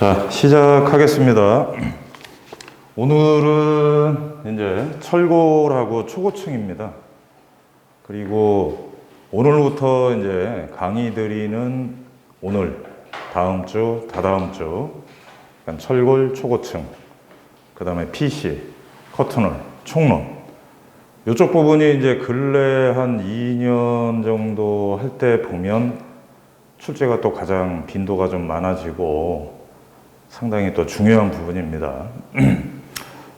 자, 시작하겠습니다. 오늘은 이제 철골하고 초고층입니다. 그리고 오늘부터 이제 강의 드리는 오늘, 다음 주, 다다음 주, 철골, 초고층, 그 다음에 PC, 커튼홀, 총론. 이쪽 부분이 이제 근래 한 2년 정도 할 때 보면 출제가 또 가장 빈도가 좀 많아지고 상당히 또 중요한 부분입니다.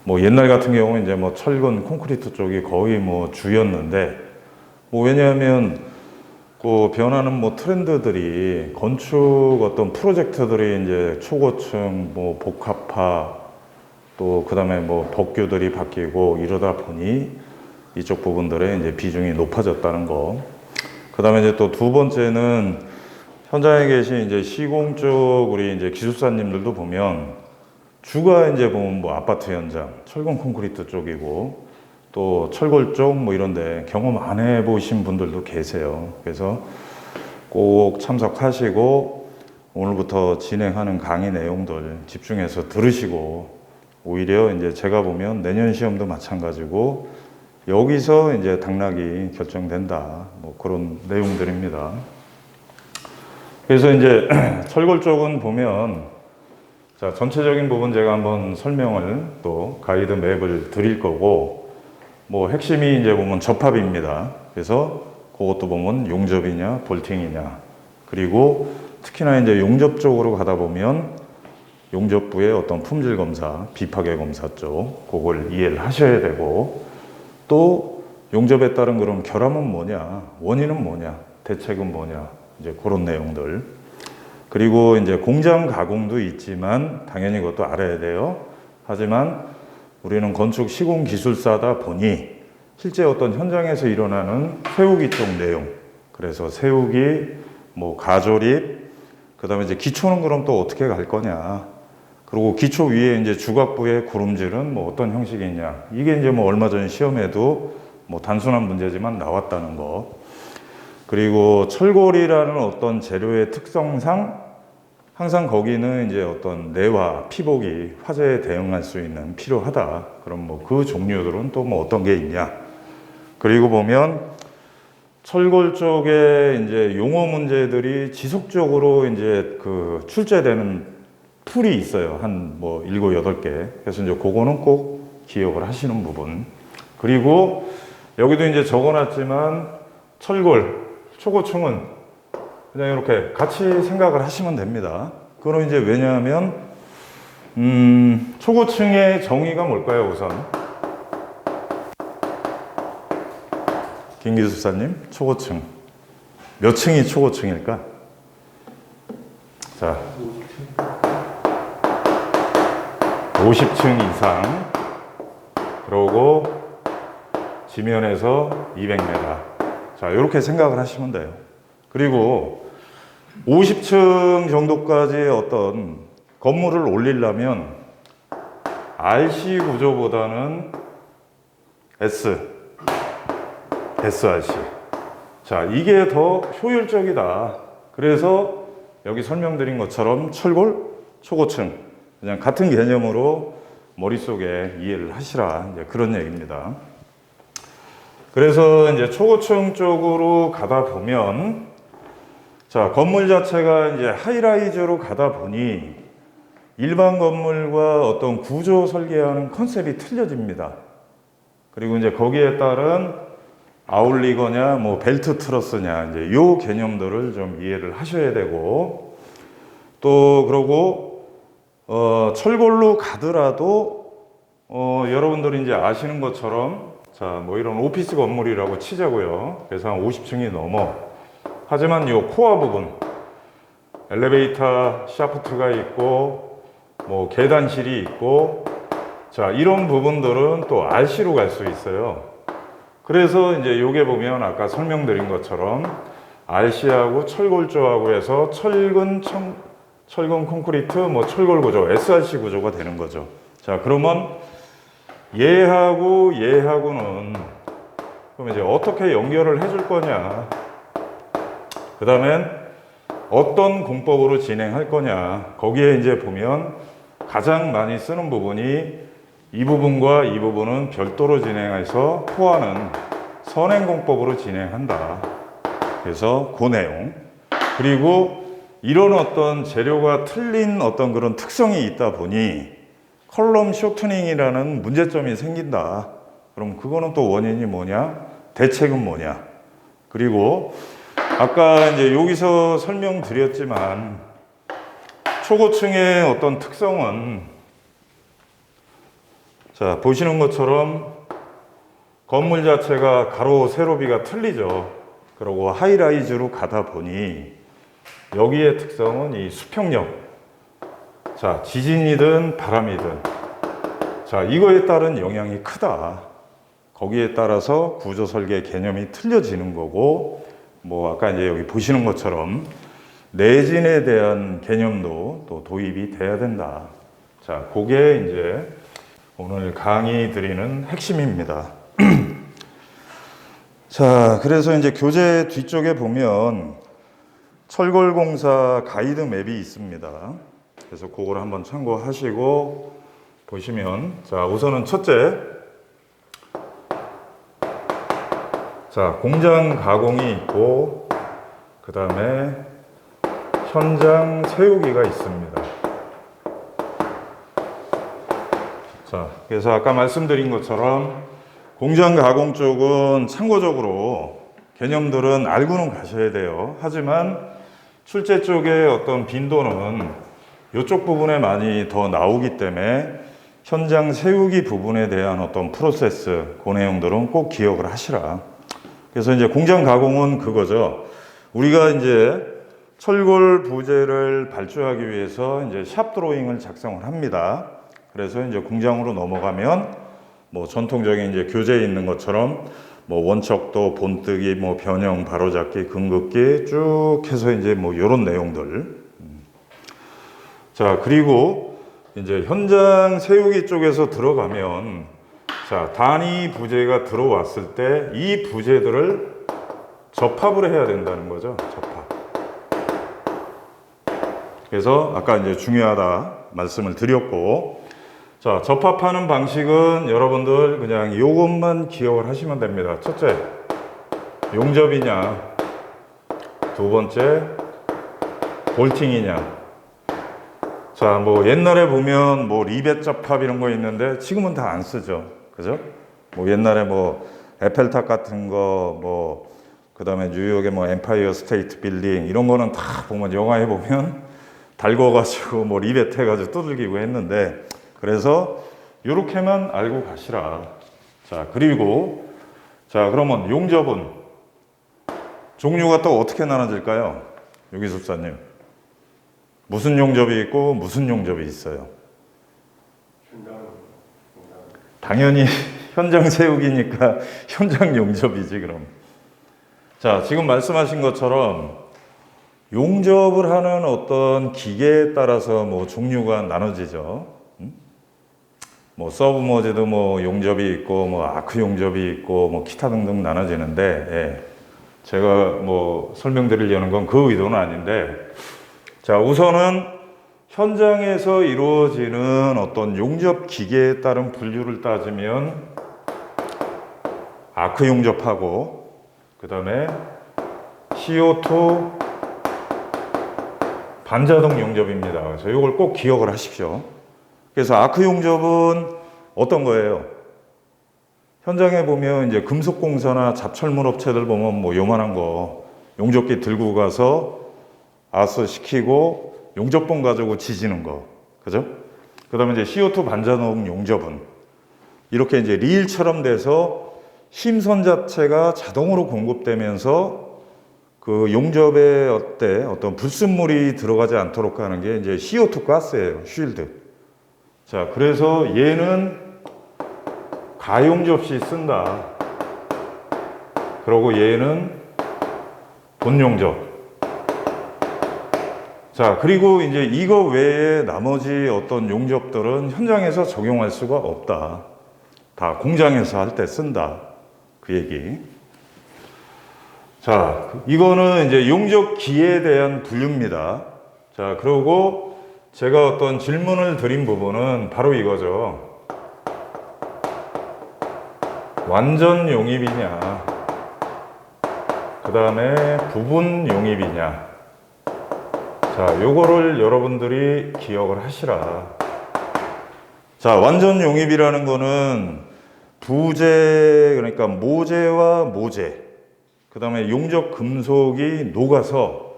뭐 옛날 같은 경우는 이제 뭐 철근 콘크리트 쪽이 거의 뭐 주였는데, 뭐 왜냐하면 그 변하는 뭐 트렌드들이 건축 어떤 프로젝트들이 이제 초고층 뭐 복합화 또 그다음에 뭐 법규들이 바뀌고 이러다 보니 이쪽 부분들의 이제 비중이 높아졌다는 거. 그다음에 이제 또 두 번째는 현장에 계신 이제 시공 쪽 우리 이제 기술사님들도 보면 주가 이제 보면 뭐 아파트 현장, 철근 콘크리트 쪽이고 또 철골 쪽 뭐 이런데 경험 안 해보신 분들도 계세요. 그래서 꼭 참석하시고 오늘부터 진행하는 강의 내용들 집중해서 들으시고, 오히려 이제 제가 보면 내년 시험도 마찬가지고 여기서 이제 당락이 결정된다, 뭐 그런 내용들입니다. 그래서 이제 철골 쪽은 보면, 자, 전체적인 부분 제가 한번 설명을 또 가이드 맵을 드릴 거고, 뭐 핵심이 이제 보면 접합입니다. 그래서 그것도 보면 용접이냐 볼팅이냐, 그리고 특히나 이제 용접 쪽으로 가다 보면 용접부의 어떤 품질 검사, 비파괴 검사 쪽 그걸 이해를 하셔야 되고, 또 용접에 따른 그럼 결함은 뭐냐, 원인은 뭐냐, 대책은 뭐냐, 이제 그런 내용들. 그리고 이제 공장 가공도 있지만 당연히 그것도 알아야 돼요. 하지만 우리는 건축 시공 기술사다 보니 실제 어떤 현장에서 일어나는 세우기 쪽 내용, 그래서 세우기, 뭐 가조립, 그 다음에 이제 기초는 그럼 또 어떻게 갈 거냐, 그리고 기초 위에 이제 주각부의 구름질은 뭐 어떤 형식이냐, 이게 이제 뭐 얼마 전 시험에도 뭐 단순한 문제지만 나왔다는 거. 그리고 철골이라는 어떤 재료의 특성상 항상 거기는 이제 어떤 내화, 피복이 화재에 대응할 수 있는 필요하다. 그럼 뭐 그 종류들은 또 뭐 어떤 게 있냐. 그리고 보면 철골 쪽에 이제 용어 문제들이 지속적으로 이제 그 출제되는 풀이 있어요. 한 뭐 7, 8개. 그래서 이제 그거는 꼭 기억을 하시는 부분. 그리고 여기도 이제 적어놨지만 철골, 초고층은 그냥 이렇게 같이 생각을 하시면 됩니다. 그건 이제 왜냐하면 초고층의 정의가 뭘까요? 우선 김 기술사님, 초고층 몇 층이 초고층일까? 자, 50층 이상, 그러고 지면에서 200m. 자, 이렇게 생각을 하시면 돼요. 그리고 50층 정도까지의 어떤 건물을 올리려면 RC 구조보다는 SRC. 자, 이게 더 효율적이다. 그래서 여기 설명드린 것처럼 철골, 초고층, 그냥 같은 개념으로 머릿속에 이해를 하시라, 이제 그런 얘기입니다. 그래서 이제 초고층 쪽으로 가다 보면, 자, 건물 자체가 이제 하이라이즈로 가다 보니 일반 건물과 어떤 구조 설계하는 컨셉이 틀려집니다. 그리고 이제 거기에 따른 아울리거냐, 뭐 벨트 트러스냐, 이제 요 개념들을 좀 이해를 하셔야 되고, 또 그러고 철골로 가더라도 여러분들이 이제 아시는 것처럼, 자, 뭐 이런 오피스 건물이라고 치자고요. 그래서 한 50층이 넘어. 하지만 이 코어 부분, 엘리베이터 샤프트가 있고, 뭐 계단실이 있고, 자, 이런 부분들은 또 RC로 갈 수 있어요. 그래서 이제 요게 보면 아까 설명드린 것처럼 RC하고 철골조하고 해서 철근 콘크리트, 뭐 철골 구조, SRC 구조가 되는 거죠. 자, 그러면 얘하고는 그럼 이제 어떻게 연결을 해줄 거냐. 그 다음엔 어떤 공법으로 진행할 거냐. 거기에 이제 보면 가장 많이 쓰는 부분이 이 부분과 이 부분은 별도로 진행해서 포화는 선행공법으로 진행한다. 그래서 그 내용. 그리고 이런 어떤 재료가 틀린 어떤 그런 특성이 있다 보니 컬럼 쇼트닝이라는 문제점이 생긴다. 그럼 그거는 또 원인이 뭐냐? 대책은 뭐냐? 그리고 아까 이제 여기서 설명드렸지만 초고층의 어떤 특성은 자, 보시는 것처럼 건물 자체가 가로 세로비가 틀리죠. 그리고 하이라이즈로 가다 보니 여기의 특성은 이 수평력. 자, 지진이든 바람이든 자, 이거에 따른 영향이 크다. 거기에 따라서 구조 설계 개념이 틀려지는 거고, 뭐 아까 이제 여기 보시는 것처럼 내진에 대한 개념도 또 도입이 돼야 된다. 자, 그게 이제 오늘 강의 드리는 핵심입니다. 자, 그래서 이제 교재 뒤쪽에 보면 철골공사 가이드 맵이 있습니다. 그래서 그걸 한번 참고하시고 보시면, 자, 우선은 첫째, 자, 공장 가공이 있고, 그 다음에 현장 세우기가 있습니다. 자, 그래서 아까 말씀드린 것처럼 공장 가공 쪽은 참고적으로 개념들은 알고는 가셔야 돼요. 하지만 출제 쪽에 어떤 빈도는 이쪽 부분에 많이 더 나오기 때문에 현장 세우기 부분에 대한 어떤 프로세스, 그 내용들은 꼭 기억을 하시라. 그래서 이제 공장 가공은 그거죠. 우리가 이제 철골 부재를 발주하기 위해서 이제 샵 드로잉을 작성을 합니다. 그래서 이제 공장으로 넘어가면 뭐 전통적인 이제 교재에 있는 것처럼 뭐 원척도, 본뜨기, 뭐 변형, 바로잡기, 금긋기 쭉 해서 이제 뭐 이런 내용들. 자, 그리고 이제 현장 세우기 쪽에서 들어가면 자, 단위 부재가 들어왔을 때 이 부재들을 접합을 해야 된다는 거죠. 접합. 그래서 아까 이제 중요하다 말씀을 드렸고, 자, 접합하는 방식은 여러분들 그냥 이것만 기억을 하시면 됩니다. 첫째, 용접이냐. 두 번째, 볼팅이냐. 자, 뭐 옛날에 보면 뭐 리벳 접합 이런 거 있는데 지금은 다 안 쓰죠. 그죠? 뭐 옛날에 뭐 에펠탑 같은 거, 뭐 그다음에 뉴욕의 뭐 엠파이어 스테이트 빌딩 이런 거는 다 보면 영화에 보면 달궈가지고 뭐 리벳 해가지고 두들기고 했는데, 그래서 이렇게만 알고 가시라. 자, 그리고 자, 그러면 용접은 종류가 또 어떻게 나눠질까요? 유기술사님, 무슨 용접이 있고 무슨 용접이 있어요? 당연히 현장 세우기니까 현장 용접이지. 그럼 자, 지금 말씀하신 것처럼 용접을 하는 어떤 기계에 따라서 뭐 종류가 나눠지죠. 뭐 서브머지도 뭐 용접이 있고 뭐 아크 용접이 있고 뭐 기타 등등 나눠지는데, 예, 제가 뭐 설명드리려는 건 그 의도는 아닌데, 자, 우선은 현장에서 이루어지는 어떤 용접 기계에 따른 분류를 따지면 아크 용접하고 그 다음에 CO2 반자동 용접입니다. 그래서 이걸 꼭 기억을 하십시오. 그래서 아크 용접은 어떤 거예요? 현장에 보면 이제 금속공사나 잡철물 업체들 보면 뭐 요만한 거 용접기 들고 가서 아스 시키고 용접봉 가지고 지지는 거, 그죠? 그 다음에 이제 CO2 반자동 용접은 이렇게 이제 리일처럼 돼서 힘선 자체가 자동으로 공급되면서 그 용접에 어떤 불순물이 들어가지 않도록 하는 게 이제 CO2 가스예요, 쉴드. 자, 그래서 얘는 가용접 시 쓴다. 그리고 얘는 본용접. 자, 그리고 이제 이거 외에 나머지 어떤 용접들은 현장에서 적용할 수가 없다. 다 공장에서 할 때 쓴다. 그 얘기. 자, 이거는 이제 용접기에 대한 분류입니다. 자, 그리고 제가 어떤 질문을 드린 부분은 바로 이거죠. 완전 용입이냐, 그 다음에 부분 용입이냐. 자, 요거를 여러분들이 기억을 하시라. 자, 완전 용입이라는 거는 부재, 그러니까 모재와 모재, 그 다음에 용접 금속이 녹아서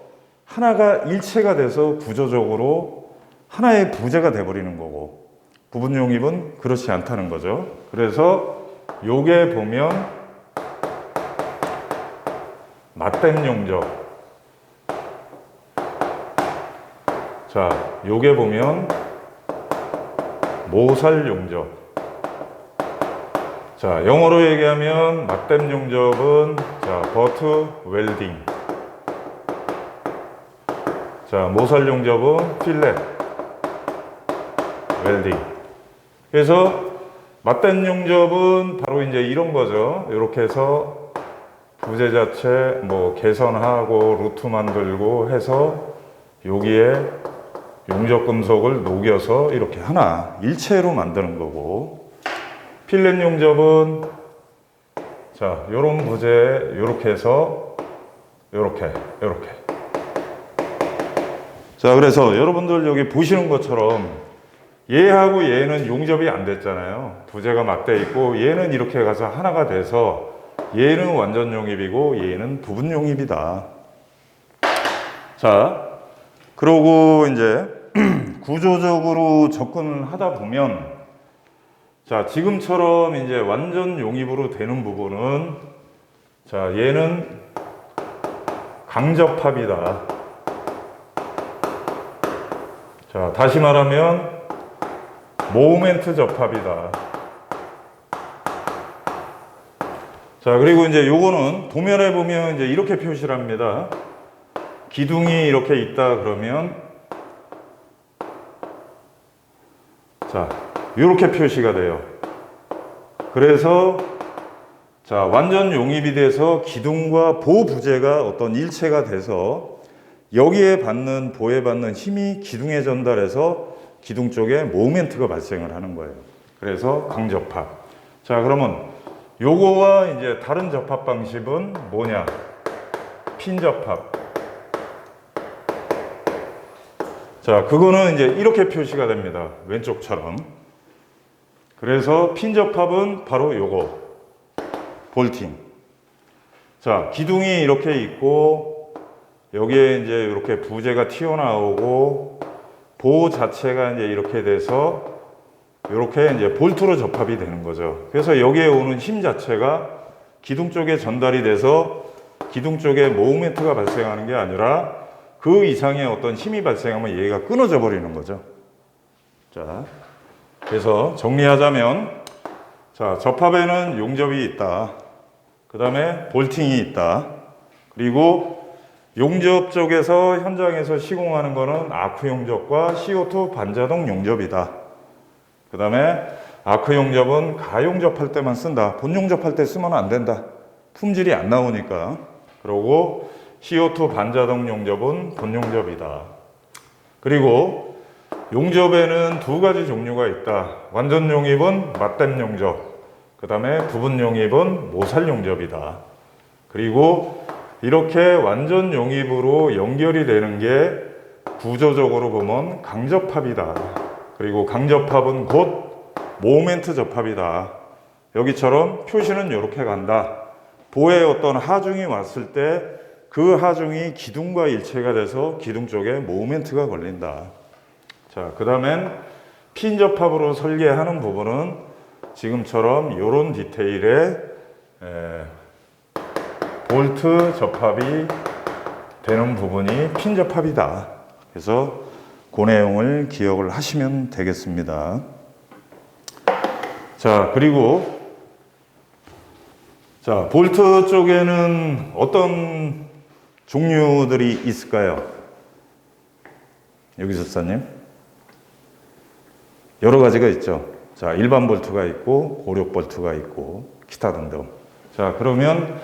하나가 일체가 돼서 구조적으로 하나의 부재가 돼버리는 거고, 부분 용입은 그렇지 않다는 거죠. 그래서 요게 보면 맞댐 용접. 자, 요게 보면 모살 용접. 자, 영어로 얘기하면 맞댐 용접은 자, 버트 웰딩. 자, 모살 용접은 필렛 웰딩. 그래서 맞댐 용접은 바로 이제 이런 거죠. 이렇게 해서 부재 자체 뭐 개선하고 루트 만들고 해서 여기에 용접 금속을 녹여서 이렇게 하나 일체로 만드는 거고, 필렛 용접은 자, 요런 부재 요렇게 해서 요렇게. 자, 그래서 여러분들 여기 보시는 것처럼 얘하고 얘는 용접이 안 됐잖아요. 부재가 맞대 있고 얘는 이렇게 가서 하나가 돼서 얘는 완전 용입이고 얘는 부분 용입이다. 자, 그러고 이제 구조적으로 접근을 하다 보면, 자, 지금처럼 이제 완전 용입으로 되는 부분은 자, 얘는 강접합이다. 자, 다시 말하면 모멘트 접합이다. 자, 그리고 이제 요거는 도면에 보면 이제 이렇게 표시를 합니다. 기둥이 이렇게 있다 그러면 자, 이렇게 표시가 돼요. 그래서 자, 완전 용입이 돼서 기둥과 보 부재가 어떤 일체가 돼서 여기에 받는 보에 받는 힘이 기둥에 전달해서 기둥 쪽에 모멘트가 발생을 하는 거예요. 그래서 강접합. 자, 그러면 요거와 이제 다른 접합 방식은 뭐냐? 핀 접합. 자, 그거는 이제 이렇게 표시가 됩니다. 왼쪽처럼. 그래서 핀 접합은 바로 요거. 볼팅. 자, 기둥이 이렇게 있고, 여기에 이제 이렇게 부재가 튀어나오고, 보 자체가 이제 이렇게 돼서, 이렇게 이제 볼트로 접합이 되는 거죠. 그래서 여기에 오는 힘 자체가 기둥 쪽에 전달이 돼서 기둥 쪽에 모멘트가 발생하는 게 아니라 그 이상의 어떤 힘이 발생하면 얘가 끊어져 버리는 거죠. 자, 그래서 정리하자면, 자, 접합에는 용접이 있다. 그 다음에 볼팅이 있다. 그리고 용접 쪽에서 현장에서 시공하는 거는 아크 용접과 CO2 반자동 용접이다. 그 다음에 아크 용접은 가용접할 때만 쓴다. 본용접할 때 쓰면 안 된다. 품질이 안 나오니까. 그리고 CO2 반자동 용접은 본용접이다. 그리고 용접에는 두 가지 종류가 있다. 완전 용입은 맞댐 용접, 그 다음에 부분 용입은 모살 용접이다. 그리고 이렇게 완전 용입으로 연결이 되는 게 구조적으로 보면 강접합이다. 그리고 강접합은 곧 모멘트 접합이다. 여기처럼 표시는 이렇게 간다. 보에 어떤 하중이 왔을 때 그 하중이 기둥과 일체가 돼서 기둥 쪽에 모멘트가 걸린다. 자, 그 다음엔 핀 접합으로 설계하는 부분은 지금처럼 이런 디테일에 볼트 접합이 되는 부분이 핀 접합이다. 그래서 그 내용을 기억을 하시면 되겠습니다. 자, 그리고 자, 볼트 쪽에는 어떤 종류들이 있을까요? 여기서사님, 여러 가지가 있죠. 자, 일반 볼트가 있고 고력 볼트가 있고 기타 등등. 자, 그러면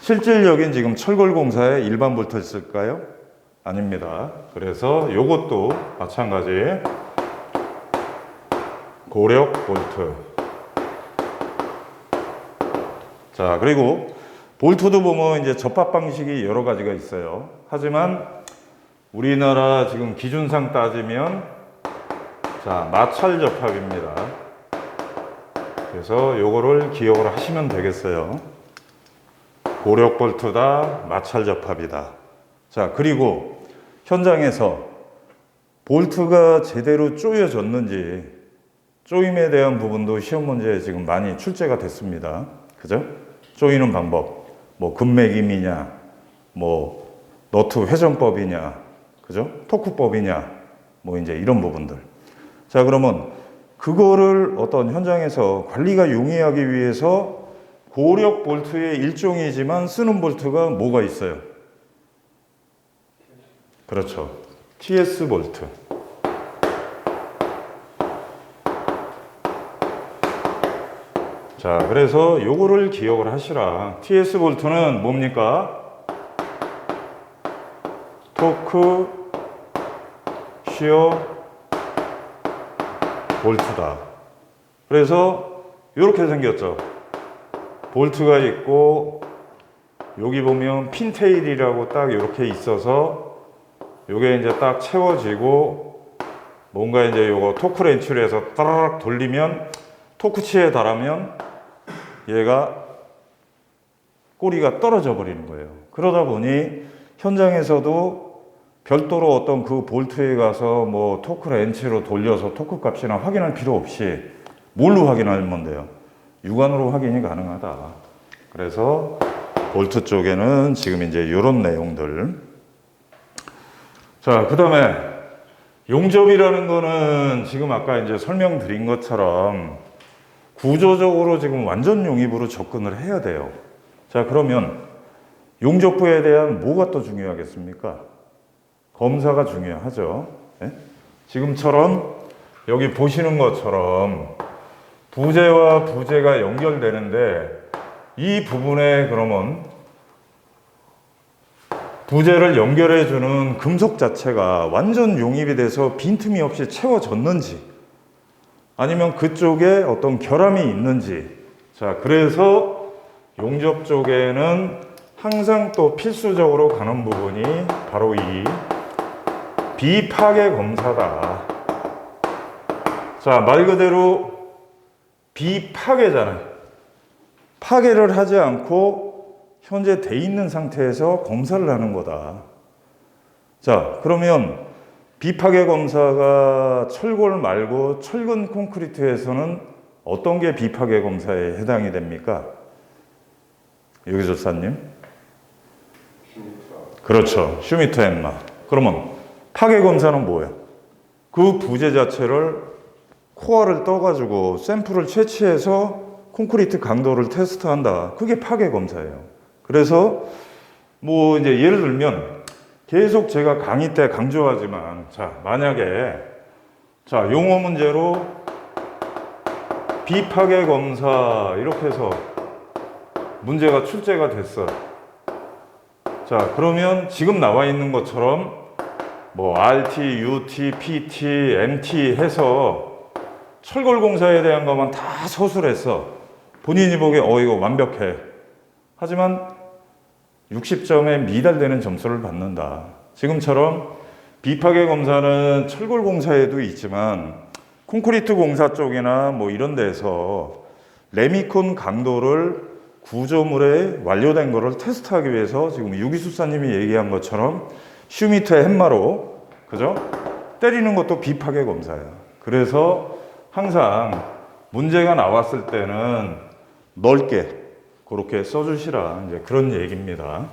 실질적인 지금 철골공사에 일반 볼트 있을까요? 아닙니다. 그래서 요것도 마찬가지 고력 볼트. 자, 그리고 볼트도 보면 이제 접합 방식이 여러 가지가 있어요. 하지만 우리나라 지금 기준상 따지면 자, 마찰 접합입니다. 그래서 요거를 기억을 하시면 되겠어요. 고력 볼트다, 마찰 접합이다. 자, 그리고 현장에서 볼트가 제대로 조여졌는지 조임에 대한 부분도 시험 문제에 지금 많이 출제가 됐습니다. 그죠? 조이는 방법, 뭐 금매김이냐, 뭐 너트 회전법이냐, 그죠? 토크법이냐, 뭐 이제 이런 부분들. 자, 그러면 그거를 어떤 현장에서 관리가 용이하기 위해서 고력 볼트의 일종이지만 쓰는 볼트가 뭐가 있어요? 그렇죠. TS 볼트. 자, 그래서 요거를 기억을 하시라. TS 볼트는 뭡니까? 토크 시어 볼트다. 그래서 이렇게 생겼죠. 볼트가 있고 여기 보면 핀테일이라고 딱 이렇게 있어서 요게 이제 딱 채워지고 뭔가 이제 요거 토크 렌치를 해서 따라락 돌리면 토크치에 달하면 얘가 꼬리가 떨어져 버리는 거예요. 그러다 보니 현장에서도 별도로 어떤 그 볼트에 가서 뭐 토크 렌치로 돌려서 토크 값이나 확인할 필요 없이 뭘로 확인하면 돼요? 육안으로 확인이 가능하다. 그래서 볼트 쪽에는 지금 이제 이런 내용들. 자, 그 다음에 용접이라는 거는 지금 아까 이제 설명드린 것처럼 구조적으로 지금 완전 용입으로 접근을 해야 돼요. 자, 그러면 용접부에 대한 뭐가 또 중요하겠습니까? 검사가 중요하죠. 네? 지금처럼 여기 보시는 것처럼 부재와 부재가 연결되는데 이 부분에 그러면 부재를 연결해주는 금속 자체가 완전 용입이 돼서 빈틈이 없이 채워졌는지 아니면 그쪽에 어떤 결함이 있는지. 자, 그래서 용접 쪽에는 항상 또 필수적으로 가는 부분이 바로 이 비파괴 검사다. 자, 말 그대로 비파괴잖아요. 파괴를 하지 않고 현재 돼 있는 상태에서 검사를 하는 거다. 자, 그러면 비파괴 검사가 철골 말고 철근 콘크리트에서는 어떤 게 비파괴 검사에 해당이 됩니까? 유기조사님? 그렇죠. 슈미터 앤마. 그러면 파괴 검사는 뭐예요? 그 부재 자체를 코어를 떠가지고 샘플을 채취해서 콘크리트 강도를 테스트한다. 그게 파괴 검사예요. 그래서 뭐 이제 예를 들면 계속 제가 강의 때 강조하지만 자, 만약에 자, 용어 문제로 비파괴 검사 이렇게 해서 문제가 출제가 됐어. 자, 그러면 지금 나와 있는 것처럼 뭐 RT, UT, PT, MT 해서 철골공사에 대한 것만 다 서술했어. 본인이 보기에 이거 완벽해. 하지만 60점에 미달되는 점수를 받는다. 지금처럼 비파괴 검사는 철골 공사에도 있지만 콘크리트 공사 쪽이나 뭐 이런 데서 레미콘 강도를 구조물에 완료된 거를 테스트하기 위해서 지금 유기수사님이 얘기한 것처럼 슈미터의 햄마로 그죠? 때리는 것도 비파괴 검사야. 그래서 항상 문제가 나왔을 때는 넓게 그렇게 써주시라. 이제 그런 얘기입니다.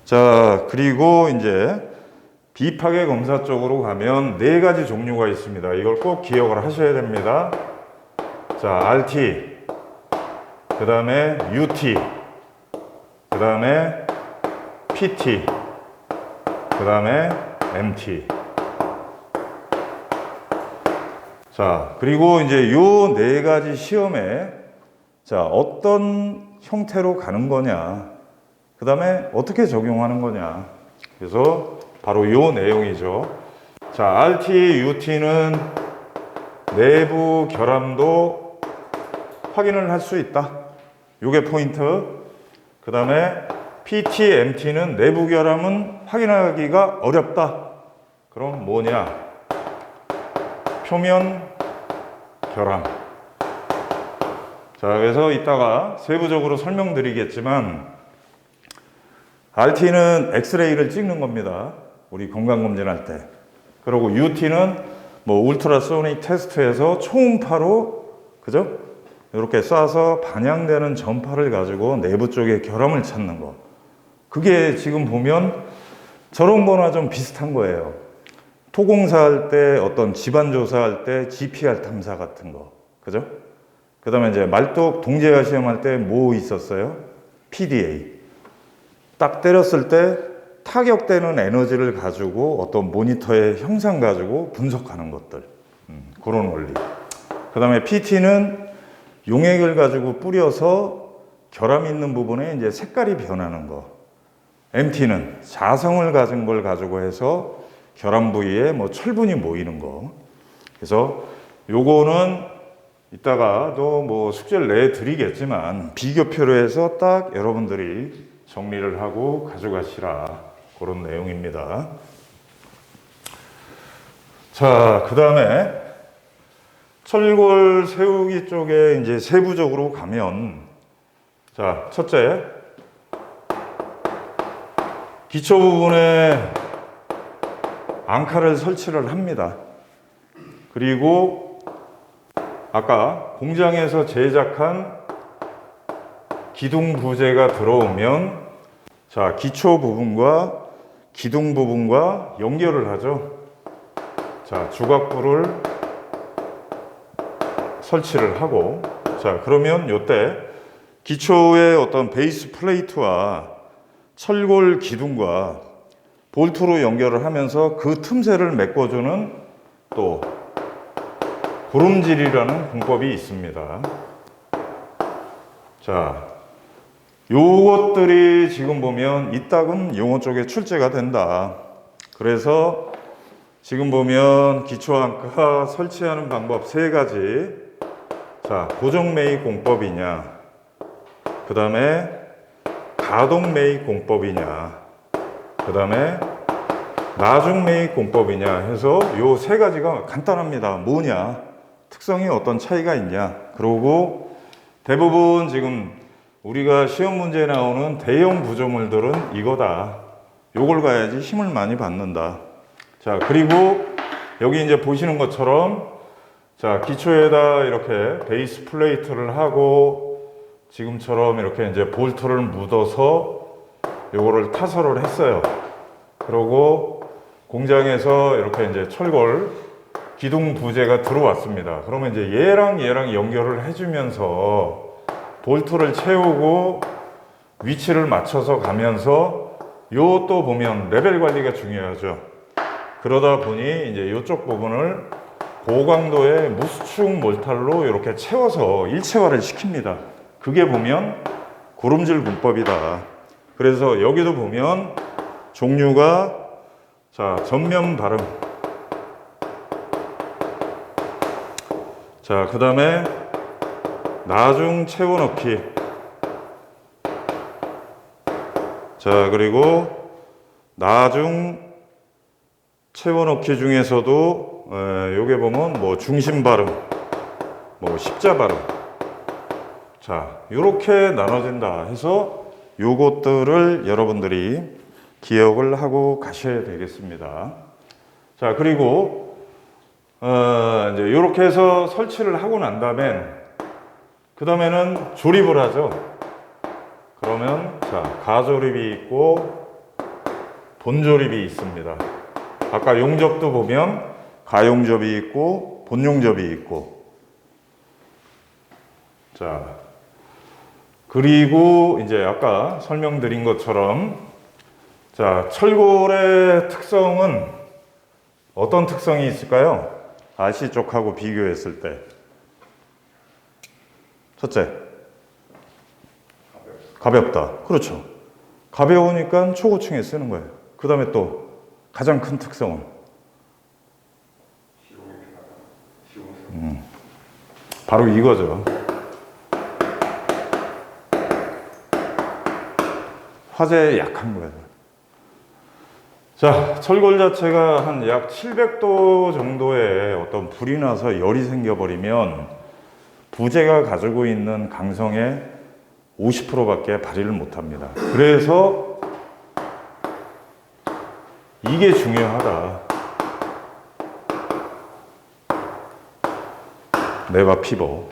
자, 그리고 이제 비파괴 검사 쪽으로 가면 4가지 종류가 있습니다. 이걸 꼭 기억을 하셔야 됩니다. 자, RT, 그 다음에 UT, 그 다음에 PT, 그 다음에 MT. 자, 그리고 이제 요 4가지 시험에 자, 어떤 형태로 가는 거냐, 그 다음에 어떻게 적용하는 거냐. 그래서 바로 요 내용이죠. 자, RT, UT는 내부 결함도 확인을 할 수 있다. 요게 포인트. 그 다음에 PT, MT는 내부 결함은 확인하기가 어렵다. 그럼 뭐냐? 표면 결함. 자, 그래서 이따가 세부적으로 설명드리겠지만 RT는 엑스레이를 찍는 겁니다. 우리 건강검진할 때. 그리고 UT는 뭐 울트라소닉 테스트에서 초음파로, 그죠? 이렇게 쏴서 반향되는 전파를 가지고 내부 쪽에 결함을 찾는 거. 그게 지금 보면 저런 거나 좀 비슷한 거예요. 토공사 할 때, 어떤 집안 조사할 때 GPR 탐사 같은 거. 그죠? 그 다음에 이제 말뚝 동제화 시험할 때 뭐 있었어요? PDA. 딱 때렸을 때 타격되는 에너지를 가지고 어떤 모니터의 형상 가지고 분석하는 것들. 그런 원리. 그 다음에 PT는 용액을 가지고 뿌려서 결함 있는 부분에 이제 색깔이 변하는 거. MT는 자성을 가진 걸 가지고 해서 결함 부위에 뭐 철분이 모이는 거. 그래서 요거는 이따가도 뭐 숙제를 내드리겠지만 비교표로 해서 딱 여러분들이 정리를 하고 가져가시라. 그런 내용입니다. 자, 그 다음에 철골 세우기 쪽에 이제 세부적으로 가면, 자, 첫째, 기초 부분에 앙카를 설치를 합니다. 그리고 아까 공장에서 제작한 기둥 부재가 들어오면, 자, 기초 부분과 기둥 부분과 연결을 하죠. 자, 주각부를 설치를 하고, 자, 그러면 요때 기초의 어떤 베이스 플레이트와 철골 기둥과 볼트로 연결을 하면서 그 틈새를 메꿔주는 또 고름질이라는 공법이 있습니다. 자, 요것들이 지금 보면 이따금 용어 쪽에 출제가 된다. 그래서 지금 보면 기초안카 설치하는 방법 세 가지. 자, 고정 매입 공법이냐, 그 다음에 가동 매입 공법이냐, 그 다음에 나중 매입 공법이냐 해서 요 세 가지가 간단합니다. 뭐냐, 특성이 어떤 차이가 있냐. 그리고 대부분 지금 우리가 시험 문제에 나오는 대형 구조물들은 이거다. 요걸 가야지 힘을 많이 받는다. 자, 그리고 여기 이제 보시는 것처럼, 자, 기초에다 이렇게 베이스 플레이트를 하고 지금처럼 이렇게 이제 볼트를 묻어서 요거를 타설을 했어요. 그리고 공장에서 이렇게 이제 철골 기둥 부재가 들어왔습니다. 그러면 이제 얘랑 연결을 해주면서 볼트를 채우고 위치를 맞춰서 가면서 요 또 보면 레벨 관리가 중요하죠. 그러다 보니 이제 이쪽 부분을 고강도의 무수축 몰탈로 이렇게 채워서 일체화를 시킵니다. 그게 보면 고름질 문법이다. 그래서 여기도 보면 종류가, 자, 전면 발음, 자, 그 다음에 나중 채워넣기, 자, 그리고 나중 채워넣기 중에서도 요게 보면 뭐 중심 발음, 뭐 십자 발음, 자, 요렇게 나눠진다 해서 요것들을 여러분들이 기억을 하고 가셔야 되겠습니다. 자, 그리고 이제 요렇게 해서 설치를 하고 난 그 다음에는 조립을 하죠. 그러면 자, 가조립이 있고 본조립이 있습니다. 아까 용접도 보면 가용접이 있고 본용접이 있고, 자, 그리고 이제 아까 설명드린 것처럼, 자, 철골의 특성은 어떤 특성이 있을까요? RC 쪽하고 비교했을 때. 첫째, 가볍다. 그렇죠. 가벼우니까 초고층에 쓰는 거예요. 그 다음에 또 가장 큰 특성은 바로 이거죠. 화재에 약한 거예요. 자, 철골 자체가 한 약 700도 정도의 어떤 불이 나서 열이 생겨버리면 부재가 가지고 있는 강성의 50%밖에 발휘를 못합니다. 그래서 이게 중요하다. 내화 피복.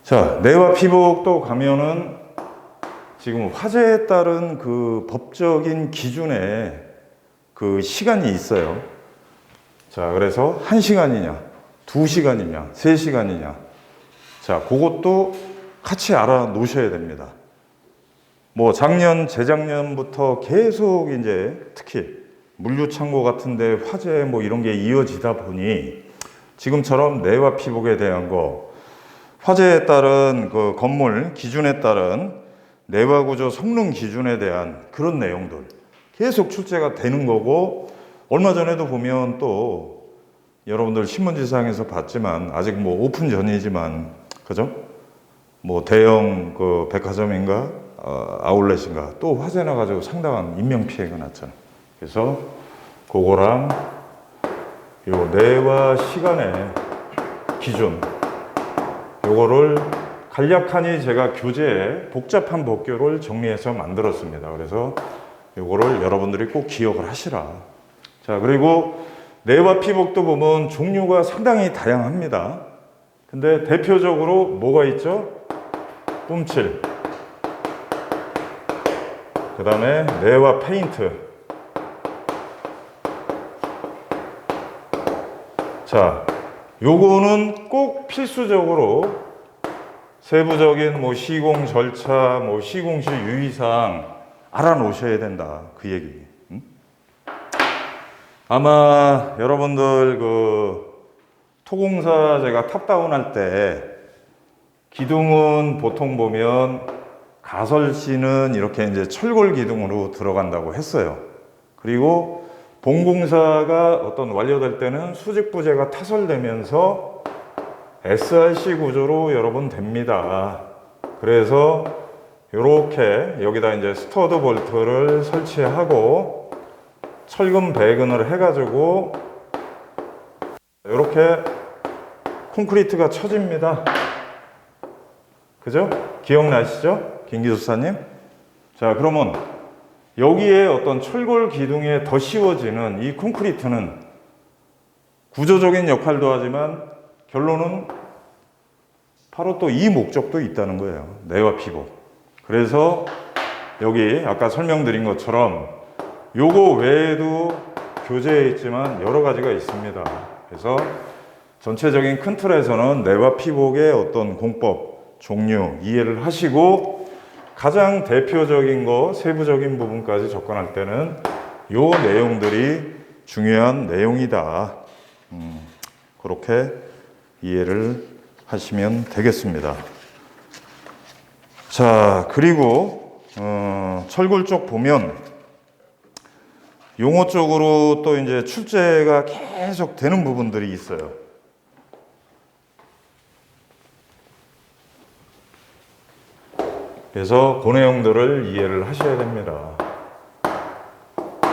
자, 내화 피복도 가면은 지금 화재에 따른 그 법적인 기준에 그 시간이 있어요. 자, 그래서 1시간이냐, 2시간이냐, 3시간이냐. 자, 그것도 같이 알아 놓으셔야 됩니다. 뭐 작년, 재작년부터 계속 이제 특히 물류창고 같은데 화재 뭐 이런 게 이어지다 보니 지금처럼 내화 피복에 대한 거, 화재에 따른 그 건물 기준에 따른 내화 구조 성능 기준에 대한 그런 내용들 계속 출제가 되는 거고, 얼마 전에도 보면 또 여러분들 신문지상에서 봤지만 아직 뭐 오픈 전이지만 그죠? 뭐 대형 그 백화점인가 아울렛인가 또 화재 나가지고 상당한 인명 피해가 났잖아요. 그래서 그거랑 요 내화 시간의 기준 요거를 간략하니 제가 교재에 복잡한 법규를 정리해서 만들었습니다. 그래서 요거를 여러분들이 꼭 기억을 하시라. 자, 그리고 내화 피복도 보면 종류가 상당히 다양합니다. 근데 대표적으로 뭐가 있죠? 뿜칠, 그 다음에 내화 페인트. 자, 요거는 꼭 필수적으로 세부적인 뭐 시공 절차, 뭐 시공실 유의사항 알아놓으셔야 된다. 그 얘기. 아마 여러분들 그 토공사 제가 탑다운 할 때 기둥은 보통 보면 가설시는 이렇게 이제 철골 기둥으로 들어간다고 했어요. 그리고 본공사가 어떤 완료될 때는 수직 부재가 타설되면서 SRC 구조로 여러분 됩니다. 그래서 이렇게 여기다 이제 스터드 볼트를 설치하고 철근 배근을 해가지고 이렇게 콘크리트가 쳐집니다. 그죠? 기억나시죠? 김 기술사님? 자, 그러면 여기에 어떤 철골 기둥에 더 씌워지는 이 콘크리트는 구조적인 역할도 하지만 결론은 바로 또 이 목적도 있다는 거예요. 내화 피복. 그래서 여기 아까 설명드린 것처럼 요거 외에도 교재에 있지만 여러 가지가 있습니다. 그래서 전체적인 큰 틀에서는 내화 피복의 어떤 공법, 종류 이해를 하시고 가장 대표적인 거, 세부적인 부분까지 접근할 때는 요 내용들이 중요한 내용이다. 그렇게 이해를 하시면 되겠습니다. 자, 그리고 철골 쪽 보면 용어 쪽으로 또 이제 출제가 계속 되는 부분들이 있어요. 그래서 그 내용들을 이해를 하셔야 됩니다.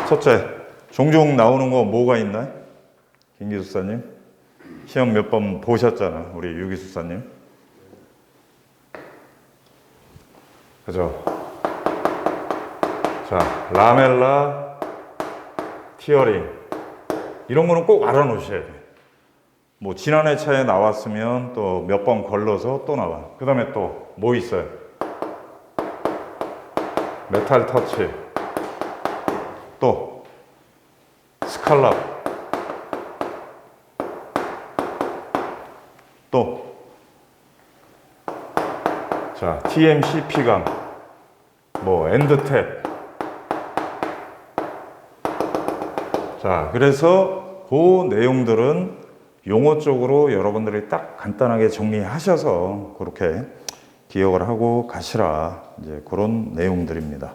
첫째, 종종 나오는 거 뭐가 있나요? 김 기술사님? 시험 몇 번 보셨잖아, 우리 유 기술사님. 그죠? 자, 라멜라, 티어링. 이런 거는 꼭 알아놓으셔야 돼. 뭐, 지난 회차에 나왔으면 또 몇 번 걸러서 또 나와. 그 다음에 또 뭐 있어요? 메탈 터치. 또, 스칼랍. 또, 자, TMC 피감, 뭐, 엔드탭. 자, 그래서 그 내용들은 용어 쪽으로 여러분들이 딱 간단하게 정리하셔서 그렇게 기억을 하고 가시라 이제 그런 내용들입니다.